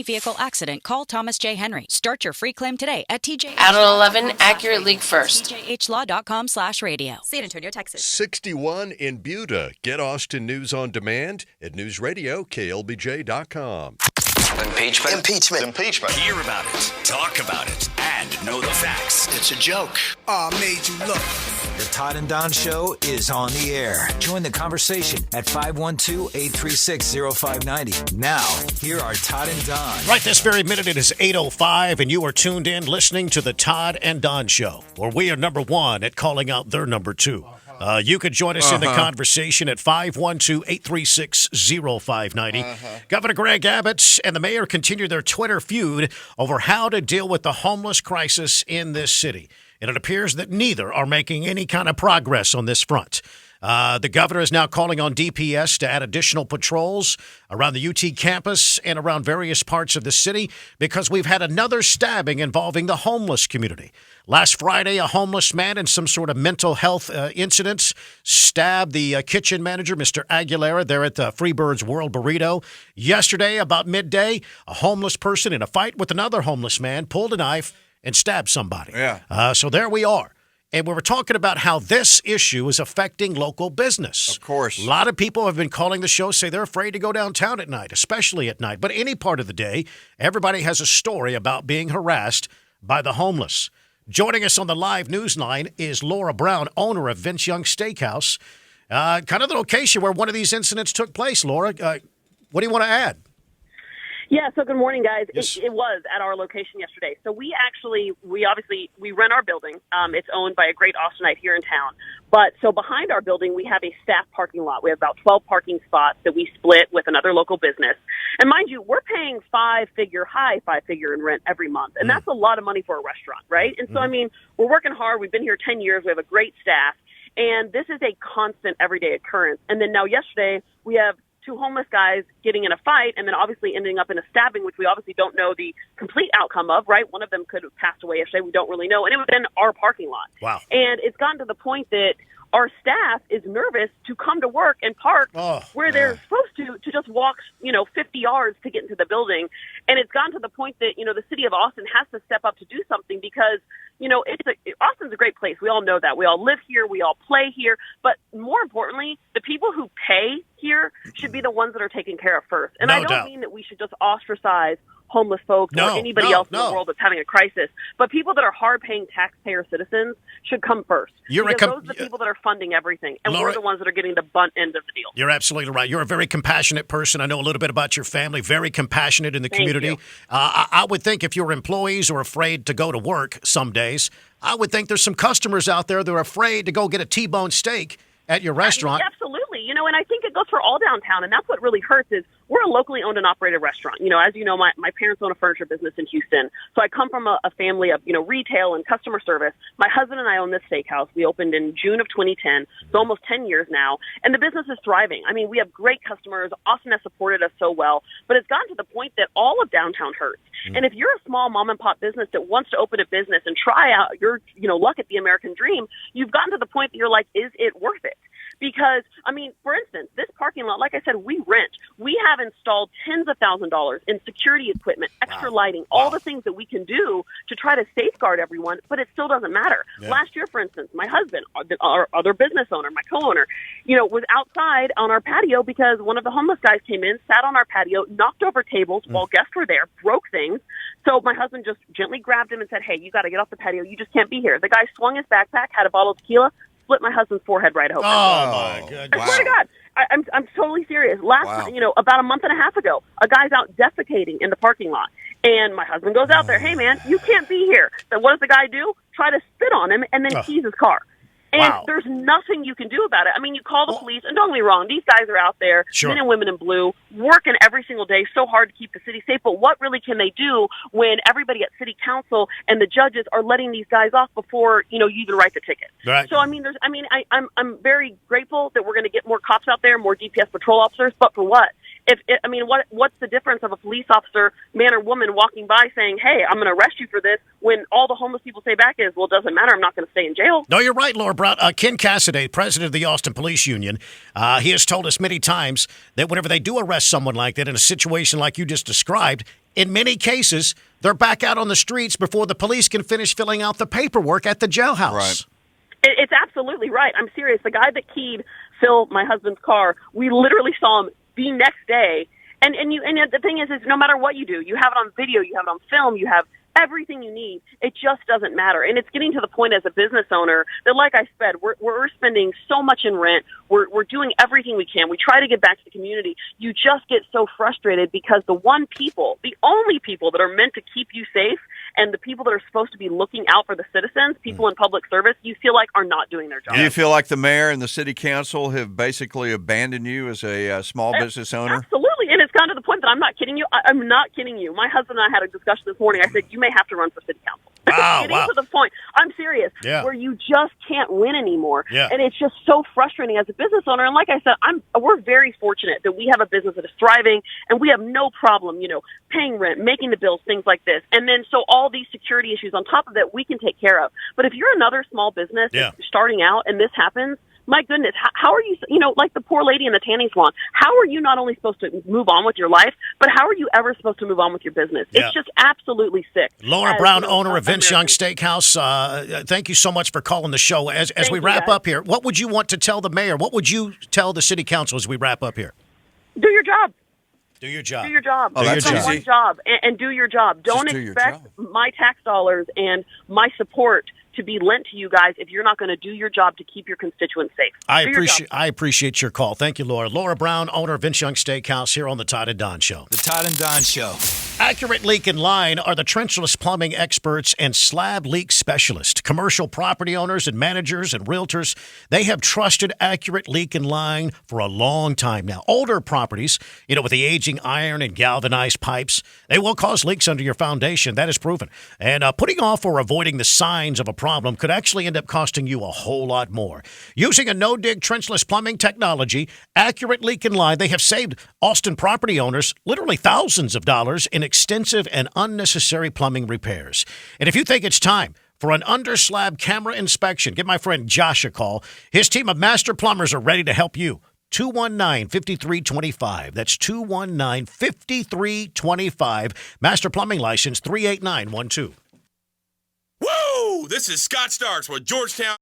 vehicle accident, call Thomas J. Henry. Start your free claim today at TJ. Out at 11, Accurate League first. TJHlaw.com/radio. San Antonio, Texas. 61 in Buda. Get Austin News on demand at News Radio, KLBJ.com. Impeachment. Hear about it, talk about it, and know the facts. It's a joke. I made you look. The Todd and Don Show is on the air. Join the conversation at 512-836-0590. Now, here are Todd and Don. Right this very minute, it is 8:05, and you are tuned in listening to the Todd and Don Show, where we are number one at calling out their number two. You could join us in the conversation at 512-836-0590. Governor Greg Abbott and the mayor continue their Twitter feud over how to deal with the homeless crisis in this city. And it appears that neither are making any kind of progress on this front. The governor is now calling on DPS to add additional patrols around the UT campus and around various parts of the city because we've had another stabbing involving the homeless community. Last Friday, a homeless man in some sort of mental health incidents stabbed the kitchen manager, Mr. Aguilera, there at the Freebirds World Burrito. Yesterday, about midday, a homeless person in a fight with another homeless man pulled a knife and stabbed somebody. So there we are. And we were talking about how this issue is affecting local business. Of course. A lot of people have been calling the show, say they're afraid to go downtown at night, especially at night. But any part of the day, everybody has a story about being harassed by the homeless. Joining us on the live news line is Laura Brown, owner of Vince Young Steakhouse. Kind of the location where one of these incidents took place, Laura. What do you want to add? Yeah, so good morning, guys. Yes. It was at our location yesterday. So we obviously rent our building. It's owned by a great Austinite here in town. But so behind our building, we have a staff parking lot. We have about 12 parking spots that we split with another local business. And mind you, we're paying high five-figure in rent every month. And that's a lot of money for a restaurant, right? And so, I mean, we're working hard. We've been here 10 years. We have a great staff. And this is a constant everyday occurrence. And then now yesterday, we have two homeless guys getting in a fight and then obviously ending up in a stabbing, which we obviously don't know the complete outcome of, right? One of them could have passed away yesterday. We don't really know. And it was in our parking lot. Wow. And it's gotten to the point that our staff is nervous to come to work and park where they're supposed to just walk, 50 yards to get into the building. And it's gotten to the point that, the city of Austin has to step up to do something because, Austin's a great place. We all know that. We all live here. We all play here. But more importantly, the people who pay here should be the ones that are taken care of first. And I don't mean that we should just ostracize homeless folks or anybody else in the world that's having a crisis. But people that are hard-paying taxpayer citizens should come first. Those are the people that are funding everything. And Laura, we're the ones that are getting the bunt end of the deal. You're absolutely right. You're a very compassionate person. I know a little bit about your family, very compassionate in the community. I would think if your employees are afraid to go to work some days, I would think there's some customers out there that are afraid to go get a T-bone steak at your restaurant. Absolutely. And I think it goes for all downtown. And that's what really hurts is we're a locally owned and operated restaurant. As you know, my parents own a furniture business in Houston. So I come from a family of, retail and customer service. My husband and I own this steakhouse. We opened in June of 2010. So almost 10 years now. And the business is thriving. I mean, we have great customers. Austin has supported us so well. But it's gotten to the point that all of downtown hurts. And if you're a small mom and pop business that wants to open a business and try out your, luck at the American dream, you've gotten to the point that you're like, is it worth it? Because, for instance, this parking lot, like I said, we rent. We have installed tens of thousands of dollars in security equipment, extra lighting, all the things that we can do to try to safeguard everyone, but it still doesn't matter. Last year, for instance, my husband, our other business owner, my co-owner, was outside on our patio because one of the homeless guys came in, sat on our patio, knocked over tables while guests were there, broke things. So my husband just gently grabbed him and said, hey, you got to get off the patio. You just can't be here. The guy swung his backpack, had a bottle of tequila, split my husband's forehead right open. Oh, my goodness. I swear to God. I'm totally serious. About a month and a half ago, a guy's out defecating in the parking lot. And my husband goes out there, hey, man, you can't be here. So what does the guy do? Try to spit on him and then keys his car. And there's nothing you can do about it. I mean, you call the police, and don't get me wrong, these guys are out there, men and women in blue, working every single day so hard to keep the city safe. But what really can they do when everybody at city council and the judges are letting these guys off before, you even write the ticket? Right. So, I'm very grateful that we're going to get more cops out there, more DPS patrol officers, but for what? What's the difference of a police officer, man or woman, walking by saying, hey, I'm going to arrest you for this, when all the homeless people say back is, well, it doesn't matter, I'm not going to stay in jail. No, you're right, Laura Brown. Ken Cassidy, president of the Austin Police Union, he has told us many times that whenever they do arrest someone like that in a situation like you just described, in many cases, they're back out on the streets before the police can finish filling out the paperwork at the jailhouse. Right. It's absolutely right. I'm serious. The guy that keyed Phil, my husband's car, we literally saw him the next day. And the thing is no matter what you do, you have it on video, you have it on film, you have everything you need. It just doesn't matter. And it's getting to the point as a business owner that, like I said, we're spending so much in rent. We're doing everything we can. We try to get back to the community. You just get so frustrated because the only people that are meant to keep you safe and the people that are supposed to be looking out for the citizens, people in public service, you feel like are not doing their job. Do you feel like the mayor and the city council have basically abandoned you as a small business owner? Absolutely. And it's gone to the point that I'm not kidding you. I'm not kidding you. My husband and I had a discussion this morning. I said, you may have to run for city council. Wow, Getting to the point, I'm serious, where you just can't win anymore. Yeah. And it's just so frustrating as a business owner. And like I said, we're very fortunate that we have a business that is thriving and we have no problem, paying rent, making the bills, things like this. And then so all these security issues on top of that we can take care of. But if you're another small business starting out and this happens, my goodness, how are you, like the poor lady in the tanning salon, how are you not only supposed to move on with your life, but how are you ever supposed to move on with your business? Yeah. It's just absolutely sick. Laura Brown, owner of Vince Young Steakhouse, thank you so much for calling the show. As we wrap up here, what would you want to tell the mayor? What would you tell the city council as we wrap up here? Do your job. Do your job. Do your job. Oh, that's Just easy. one job and do your job. Don't do your expect job. my tax dollars and my support to be lent to you guys if you're not going to do your job to keep your constituents safe. I appreciate your call. Thank you, Laura. Laura Brown, owner of Vince Young Steakhouse, here on the Todd and Don Show. The Todd and Don Show. Accurate Leak and Line are the trenchless plumbing experts and slab leak specialists. Commercial property owners and managers and realtors, they have trusted Accurate Leak and Line for a long time now. Older properties, with the aging iron and galvanized pipes, they will cause leaks under your foundation. That is proven. And putting off or avoiding the signs of a problem could actually end up costing you a whole lot more. Using a no-dig trenchless plumbing technology, Accurate Leak and Line, they have saved Austin property owners literally thousands of dollars in extensive and unnecessary plumbing repairs. And if you think it's time for an under-slab camera inspection, give my friend Josh a call. His team of master plumbers are ready to help you. 219-5325. That's 219-5325. Master Plumbing License 38912. Woo! This is Scott Starks with Georgetown.